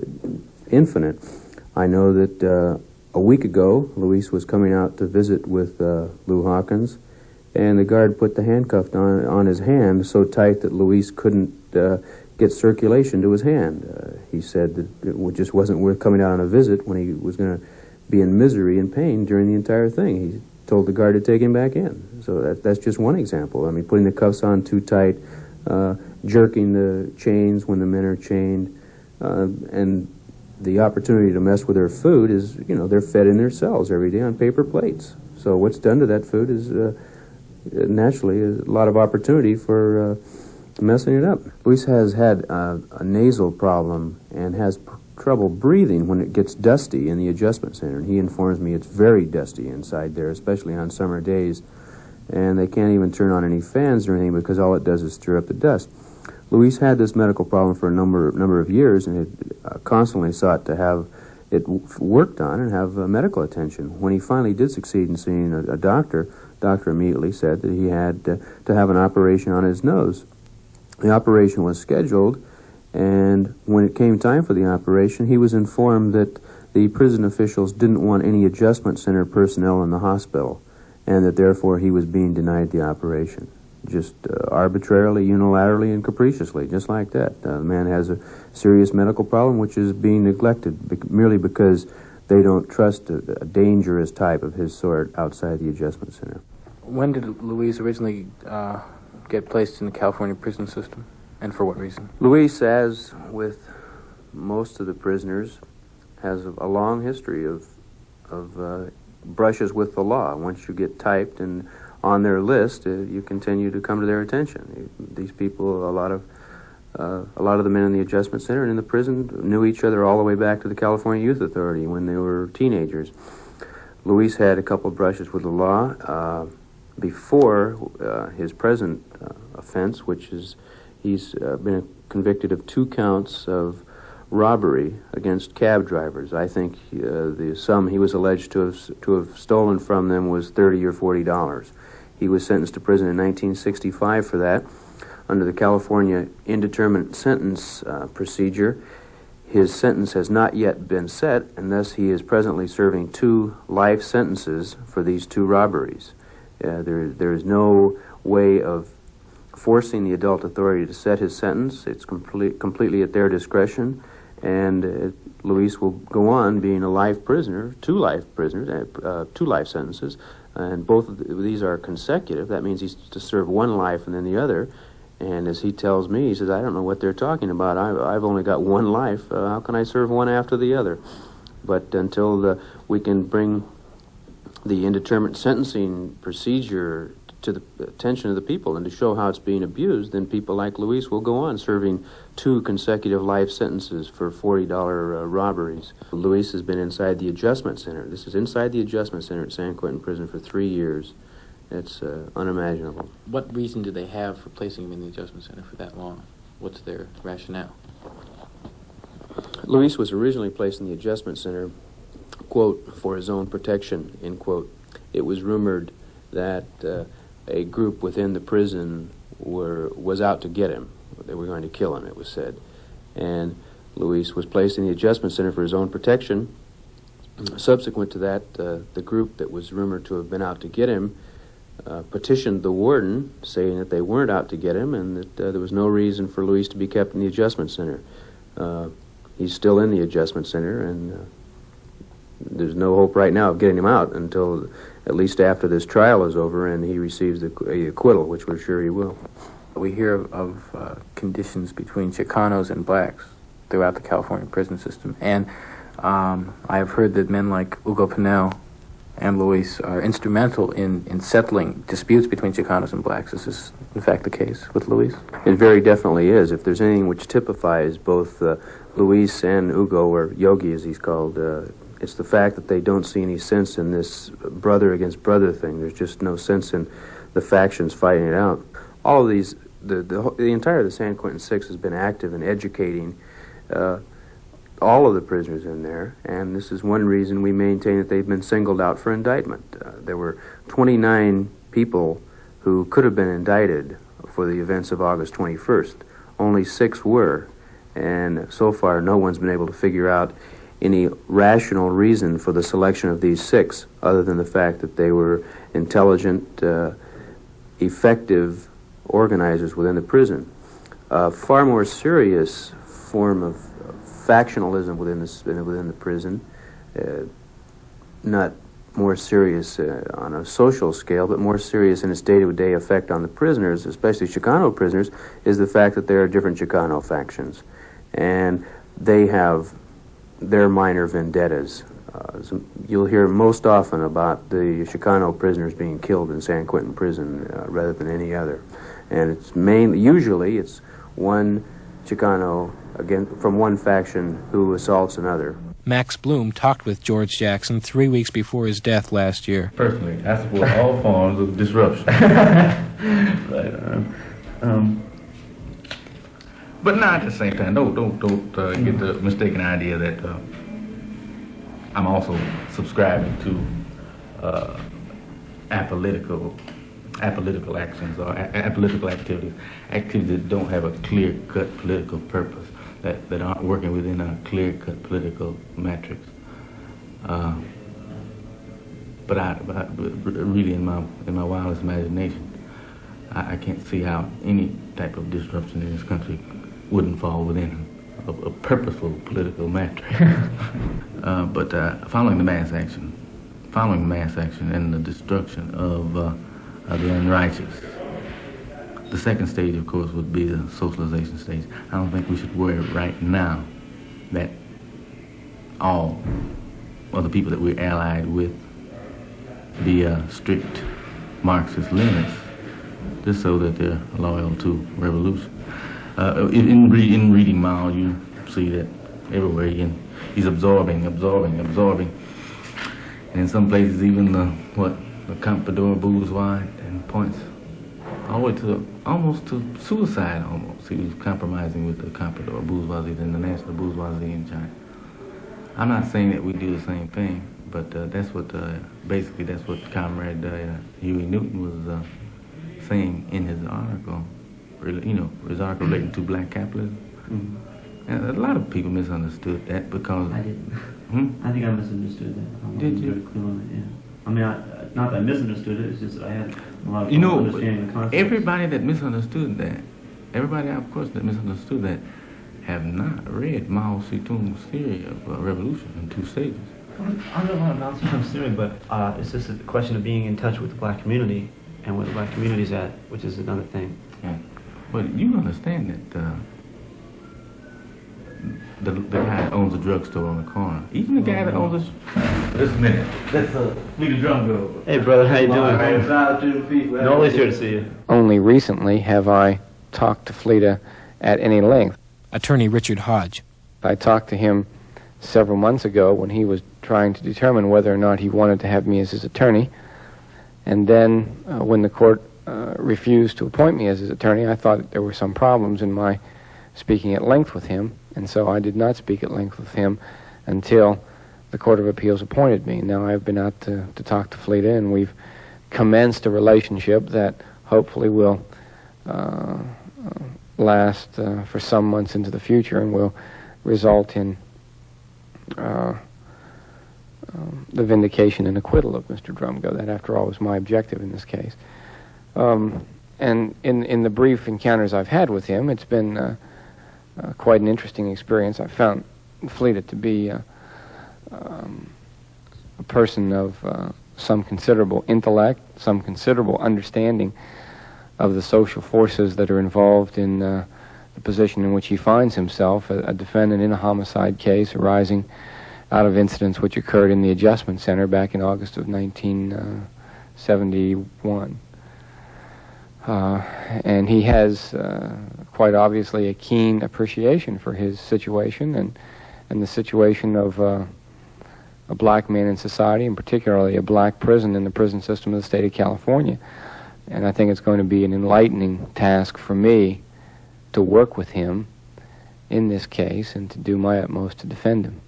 infinite. I know that a week ago, Luis was coming out to visit with Lou Hawkins, and the guard put the handcuff on his hand so tight that Luis couldn't get circulation to his hand. He said that it just wasn't worth coming out on a visit when he was going to be in misery and pain during the entire thing. He told the guard to take him back in. So that's just one example. I mean, putting the cuffs on too tight, jerking the chains when the men are chained, and the opportunity to mess with their food is, they're fed in their cells every day on paper plates. So what's done to that food is naturally a lot of opportunity for messing it up. Luis has had a nasal problem and has trouble breathing when it gets dusty in the adjustment center. And he informs me it's very dusty inside there, especially on summer days. And they can't even turn on any fans or anything because all it does is stir up the dust. Luis had this medical problem for a number of years and had constantly sought to have it worked on and have medical attention. When he finally did succeed in seeing a doctor, the doctor immediately said that he had to have an operation on his nose. The operation was scheduled, and when it came time for the operation, he was informed that the prison officials didn't want any adjustment center personnel in the hospital, and that therefore he was being denied the operation. Just arbitrarily, unilaterally, and capriciously, just like that. The man has a serious medical problem which is being neglected merely because they don't trust a dangerous type of his sort outside the adjustment center. When did Luis originally get placed in the California prison system, and for what reason? Luis, as with most of the prisoners, has a long history of brushes with the law. Once you get typed and on their list, you continue to come to their attention. These people, a lot of the men in the adjustment center and in the prison knew each other all the way back to the California Youth Authority when they were teenagers. Luis had a couple of brushes with the law before his present offense, which is he's been convicted of 2 counts of robbery against cab drivers. I think the sum he was alleged to have stolen from them was $30 or $40. He was sentenced to prison in 1965 for that. under the California indeterminate sentence procedure. His sentence has not yet been set, and thus he is presently serving 2 life sentences for these 2 robberies. There is no way of forcing the adult authority to set his sentence. It's completely at their discretion, and Luis will go on being a life prisoner, 2 life prisoners, 2 life sentences, and both of these are consecutive. That means he's to serve 1 life and then the other. And as he tells me, he says, I don't know what they're talking about. I've only got 1 life. How can I serve one after the other? But until we can bring the indeterminate sentencing procedure to the attention of the people and to show how it's being abused, then people like Luis will go on serving 2 consecutive life sentences for $40 robberies. Luis has been inside the adjustment center. This is inside the adjustment center at San Quentin Prison for 3 years. It's unimaginable. What reason do they have for placing him in the adjustment center for that long? What's their rationale? Luis was originally placed in the adjustment center, quote, for his own protection, end quote. It was rumored that a group within the prison was out to get him. They were going to kill him, it was said. And Luis was placed in the adjustment center for his own protection. Subsequent to that, the group that was rumored to have been out to get him petitioned the warden, saying that they weren't out to get him and that there was no reason for Luis to be kept in the adjustment center. He's still in the adjustment center, and there's no hope right now of getting him out until at least after this trial is over and he receives the acquittal, which we're sure he will. We hear of conditions between Chicanos and blacks throughout the California prison system, and I have heard that men like Hugo Pinell and Luis are instrumental in settling disputes between Chicanos and blacks. Is this, in fact, the case with Luis? It very definitely is. If there's anything which typifies both Luis and Hugo, or Yogi as he's called, it's the fact that they don't see any sense in this brother against brother thing. There's just no sense in the factions fighting it out. All of these, the entire the San Quentin Six has been active in educating all of the prisoners in there, and this is one reason we maintain that they've been singled out for indictment. There were 29 people who could have been indicted for the events of August 21st. Only 6 were, and so far no one's been able to figure out any rational reason for the selection of these 6, other than the fact that they were intelligent, effective organizers within the prison. A far more serious form of factionalism within the prison, not more serious on a social scale, but more serious in its day-to-day effect on the prisoners, especially Chicano prisoners, is the fact that there are different Chicano factions, and they have their minor vendettas. You'll hear most often about the Chicano prisoners being killed in San Quentin Prison rather than any other, and usually it's one Chicano, again, from one faction who assaults another. Max Bloom talked with George Jackson 3 weeks before his death last year. Personally, I support all forms of disruption. But not at the same time. Don't get the mistaken idea that I'm also subscribing to apolitical actions or apolitical activities that don't have a clear-cut political purpose, that aren't working within a clear-cut political matrix. But really, in my wildest imagination, I can't see how any type of disruption in this country wouldn't fall within a purposeful political matrix. But following the mass action and the destruction of the unrighteous, the second stage, of course, would be the socialization stage. I don't think we should worry right now that all of the people that we're allied with be strict Marxist-Leninists, just so that they're loyal to revolution. In reading Mao, you see that everywhere he's absorbing, and in some places even the comprador bourgeois, and points all the way to almost to suicide. Almost, he was compromising with the comprador bourgeoisie and the national bourgeoisie in China. I'm not saying that we do the same thing, but that's what Comrade Huey Newton was saying in his article. Ozark relating to black capitalism. Mm-hmm. And a lot of people misunderstood that because... I didn't. I think I misunderstood that. Did you? Yeah. I mean, not that I misunderstood it, it's just that I had a lot of understanding the concept. Everybody that misunderstood that, have not read Mao Zedong's theory of revolution in 2 stages. I don't know about Mao Zedong's theory, but it's just a question of being in touch with the black community and where the black community's at, which is another thing. Yeah. But you understand that the guy that owns a drugstore on the corner, even the guy that owns Just a minute. That's Fleeta Drumgo. Hey, brother, how you doing? No, always here to see you. Only recently have I talked to Fleeta at any length. Attorney Richard Hodge. I talked to him several months ago when he was trying to determine whether or not he wanted to have me as his attorney. And then when the court refused to appoint me as his attorney, I thought that there were some problems in my speaking at length with him, and so I did not speak at length with him until the Court of Appeals appointed me. Now I've been out to talk to Fleeta, and we've commenced a relationship that hopefully will last for some months into the future and will result in the vindication and acquittal of Mr. Drumgo. That, after all, was my objective in this case. And in the brief encounters I've had with him, it's been quite an interesting experience. I found Fleeta to be a person of some considerable intellect, some considerable understanding of the social forces that are involved in the position in which he finds himself, a defendant in a homicide case arising out of incidents which occurred in the Adjustment Center back in August of 1971. And he has quite obviously a keen appreciation for his situation and the situation of a black man in society, and particularly a black prison in the prison system of the state of California. And I think it's going to be an enlightening task for me to work with him in this case and to do my utmost to defend him.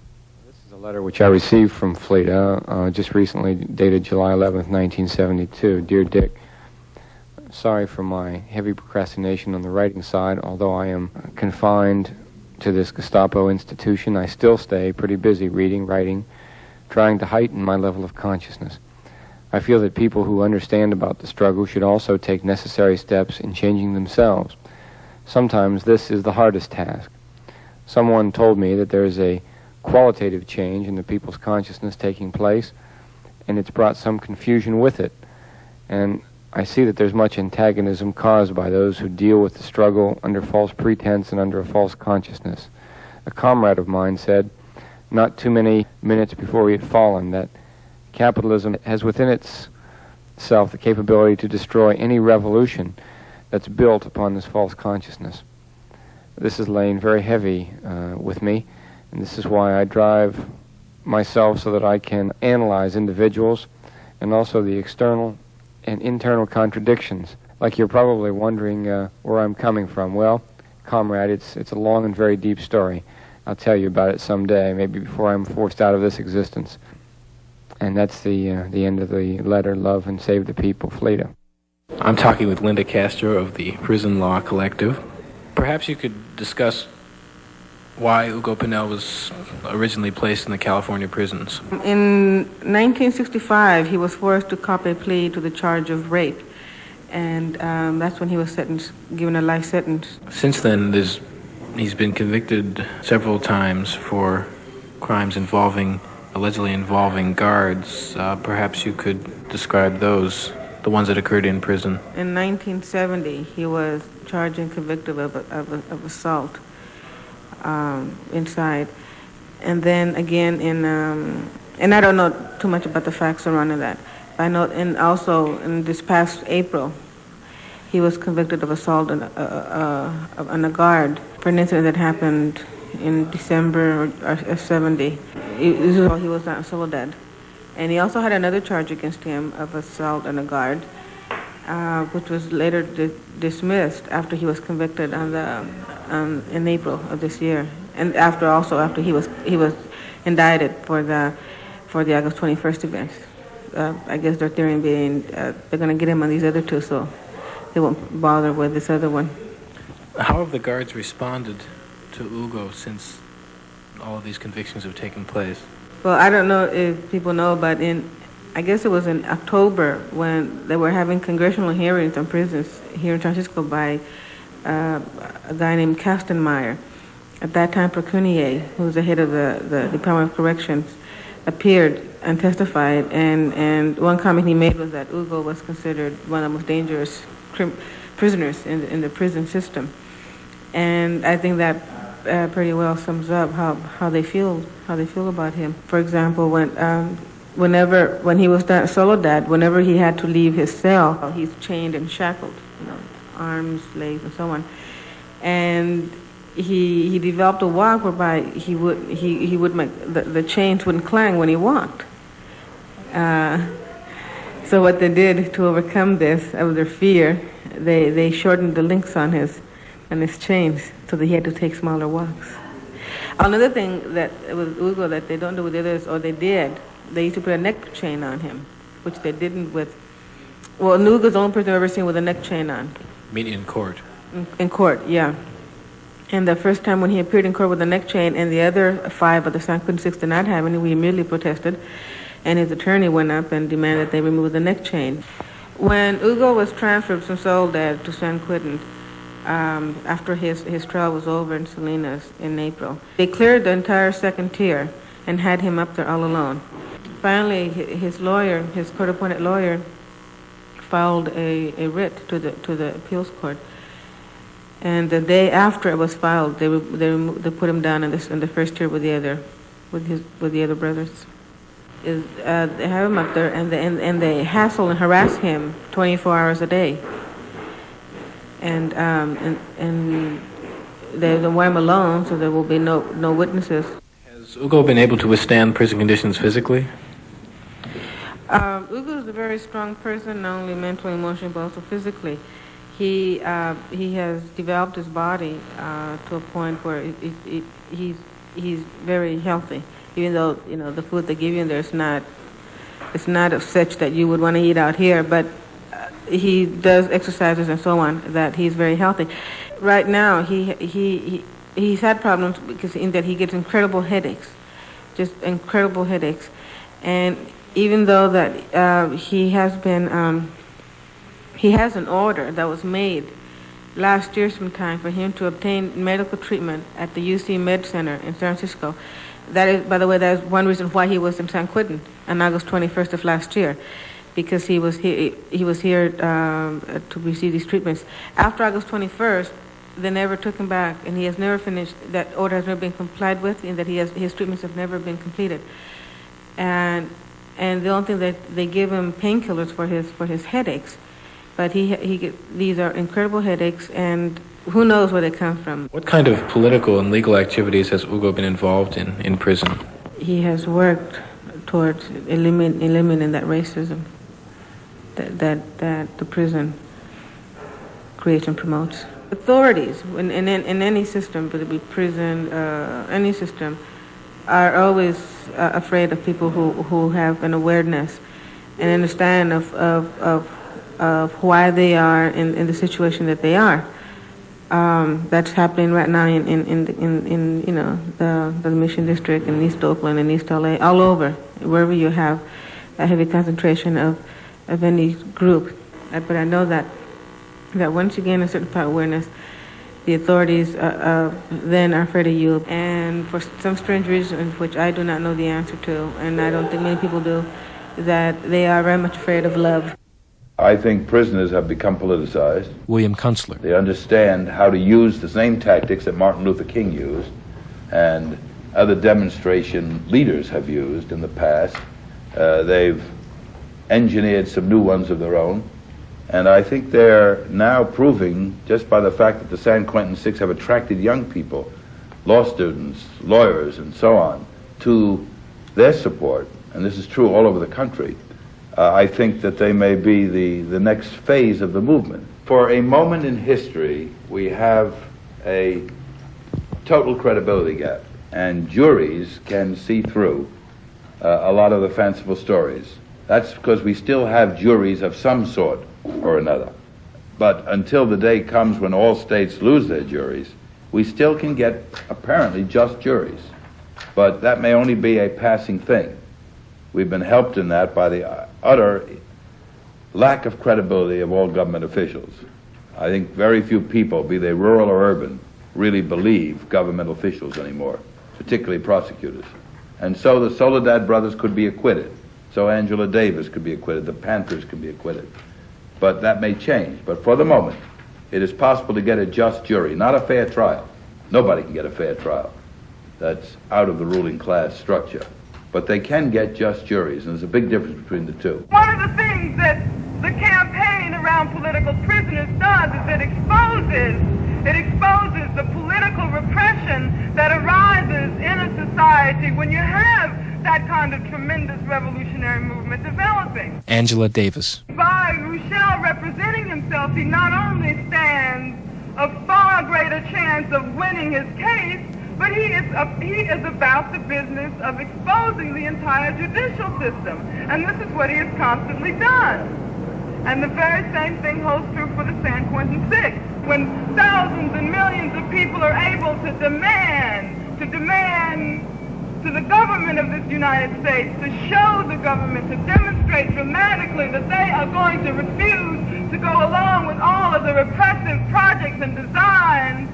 This is a letter which I received from Fleeta just recently, dated July 11th, 1972. Dear Dick, sorry for my heavy procrastination on the writing side. Although I am confined to this Gestapo institution, I still stay pretty busy reading, writing, trying to heighten my level of consciousness. I feel that people who understand about the struggle should also take necessary steps in changing themselves. Sometimes this is the hardest task. Someone told me that there is a qualitative change in the people's consciousness taking place, and it's brought some confusion with it. And I see that there's much antagonism caused by those who deal with the struggle under false pretense and under a false consciousness. A comrade of mine said, not too many minutes before he had fallen, that capitalism has within itself the capability to destroy any revolution that's built upon this false consciousness. This is laying very heavy with me, and this is why I drive myself so that I can analyze individuals and also the external and internal contradictions. Like you're probably wondering where I'm coming from. Well, comrade, it's a long and very deep story. I'll tell you about it someday, maybe before I'm forced out of this existence. And that's the end of the letter. Love and save the people, Fleeta. I'm talking with Linda Castro of the Prison Law Collective. Perhaps you could discuss why Hugo Pinell was originally placed in the California prisons. In 1965, he was forced to cop a plea to the charge of rape, and that's when he was given a life sentence. Since then, he's been convicted several times for crimes allegedly involving guards. Perhaps you could describe those, the ones that occurred in prison. In 1970, he was charged and convicted of assault inside. And then again and I don't know too much about the facts surrounding that. I know, and also in this past April, he was convicted of assault on a guard for an incident that happened in December of 70. He was not so dead. And he also had another charge against him of assault on a guard, which was later dismissed after he was convicted in April of this year, and after he was indicted for the August 21st events. I guess their theory being they're going to get him on these other two, so they won't bother with this other one. How have the guards responded to Hugo since all of these convictions have taken place? Well, I don't know if people know, but I guess it was in October when they were having congressional hearings on prisons here in San Francisco by a guy named Kastenmeier. At that time, Procunier, who was the head of the Department of Corrections, appeared and testified, and one comment he made was that Hugo was considered one of the most dangerous prisoners in the prison system. And I think that pretty well sums up how they feel about him. For example, when he was solo dad, whenever he had to leave his cell, he's chained and shackled, arms, legs, and so on. And he developed a walk whereby he would make the chains wouldn't clang when he walked. So what they did to overcome this, out of their fear, they shortened the links on his chains so that he had to take smaller walks. Another thing that with Hugo that they don't do with others, or they did, they used to put a neck chain on him, which they didn't with. Well, Hugo's the only person I've ever seen with a neck chain on. Meaning in court? In court, yeah. And the first time when he appeared in court with a neck chain, and the other 5 of the San Quentin Six did not have any, we immediately protested, and his attorney went up and demanded they remove the neck chain. When Hugo was transferred from Soledad to San Quentin, after his trial was over in Salinas in April, they cleared the entire second tier and had him up there all alone. Finally, his lawyer, his court-appointed lawyer, filed a writ to the appeals court. And the day after it was filed, they put him down in the first tier with the other brothers. They have him up there, and they hassle and harass him 24 hours a day. And they want him alone, so there will be no witnesses. Has Hugo been able to withstand prison conditions physically? Hugo is a very strong person, not only mentally, emotionally, but also physically. He has developed his body to a point where he's very healthy. Even though the food they give you there it's not of such that you would want to eat out here, but he does exercises and so on that he's very healthy. Right now he's had problems because in that he gets incredible headaches, just incredible headaches, and even though that he has an order that was made last year sometime for him to obtain medical treatment at the UC Med Center in San Francisco. That is, by the way, that is one reason why he was in San Quentin on August 21st of last year, because he was here to receive these treatments. After August 21st, they never took him back, and he has never finished. That order has never been complied with, in that his treatments have never been completed. And the only thing that they give him painkillers for his headaches, but these are incredible headaches, and who knows where they come from. What kind of political and legal activities has Hugo been involved in prison? He has worked towards eliminating that racism that the prison creates and promotes. Authorities in any system, whether it be prison, any system, are always afraid of people who have an awareness and understand of why they are in the situation that they are. That's happening right now in the Mission District, in East Oakland, and East LA, all over, wherever you have a heavy concentration of any group. But I know that once you gain a certain part of awareness, the authorities then are afraid of you. And for some strange reason, which I do not know the answer to, and I don't think many people do, that they are very much afraid of love. I think prisoners have become politicized. William Kunstler. They understand how to use the same tactics that Martin Luther King used and other demonstration leaders have used in the past. They've engineered some new ones of their own. And I think they're now proving, just by the fact that the San Quentin Six have attracted young people, law students, lawyers, and so on, to their support, and this is true all over the country, I think that they may be the next phase of the movement. For a moment in history, we have a total credibility gap, and juries can see through a lot of the fanciful stories. That's because we still have juries of some sort or another. But until the day comes when all states lose their juries, we still can get apparently just juries. But that may only be a passing thing. We've been helped in that by the utter lack of credibility of all government officials. I think very few people, be they rural or urban, really believe government officials anymore, particularly prosecutors. And so the Soledad brothers could be acquitted. So Angela Davis could be acquitted. The Panthers could be acquitted. But that may change. But for the moment, it is possible to get a just jury, not a fair trial. Nobody can get a fair trial. That's out of the ruling class structure. But they can get just juries, and there's a big difference between the two. One of the things that the campaign around political prisoners does is it exposes the political repression that arises in a society when you have that kind of tremendous revolutionary movement developing. Angela Davis. By Rochelle representing himself, he not only stands a far greater chance of winning his case, but he is about the business of exposing the entire judicial system. And this is what he has constantly done. And the very same thing holds true for the San Quentin Six. When thousands and millions of people are able to demand to the government of this United States, to show the government, to demonstrate dramatically that they are going to refuse to go along with all of the repressive projects and designs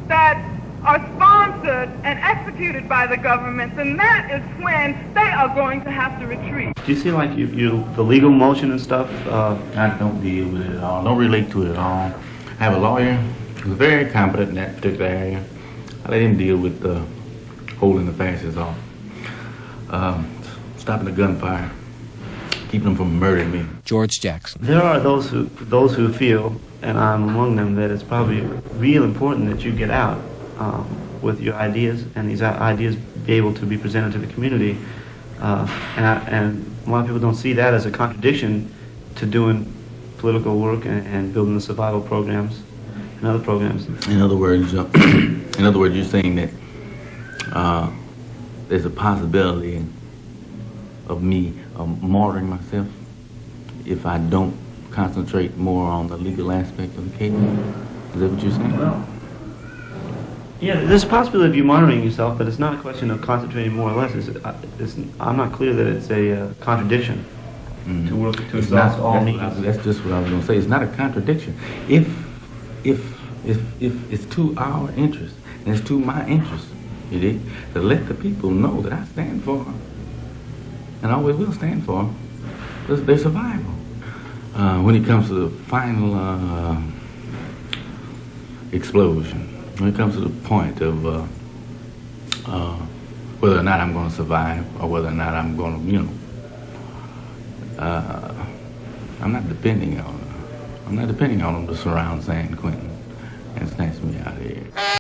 that are sponsored and executed by the government, then that is when they are going to have to retreat. Do you see like the legal motion and stuff? I don't deal with it at all. Don't relate to it at all. I have a lawyer who's very competent in that particular area. I let him deal with holding the fascists off, stopping the gunfire, keeping them from murdering me. George Jackson. There are those who feel, and I'm among them, that it's probably real important that you get out with your ideas, and these ideas be able to be presented to the community. And a lot of people don't see that as a contradiction to doing political work and building the survival programs and other programs. In other words, you're saying that there's a possibility of me martyring myself if I don't concentrate more on the legal aspect of the case. Is that what you're saying? Well, yeah, there's a possibility of you monitoring yourself, but it's not a question of concentrating more or less. I'm not clear that it's a contradiction to work to exhaust all means. That's just what I was going to say. It's not a contradiction. If it's to our interest and it's to my interest, to let the people know that I stand for, and always will stand for, their survival. When it comes to the final explosion, when it comes to the point of whether or not I'm going to survive or whether or not I'm going to, I'm not depending on them to surround San Quentin and snatch me out of here.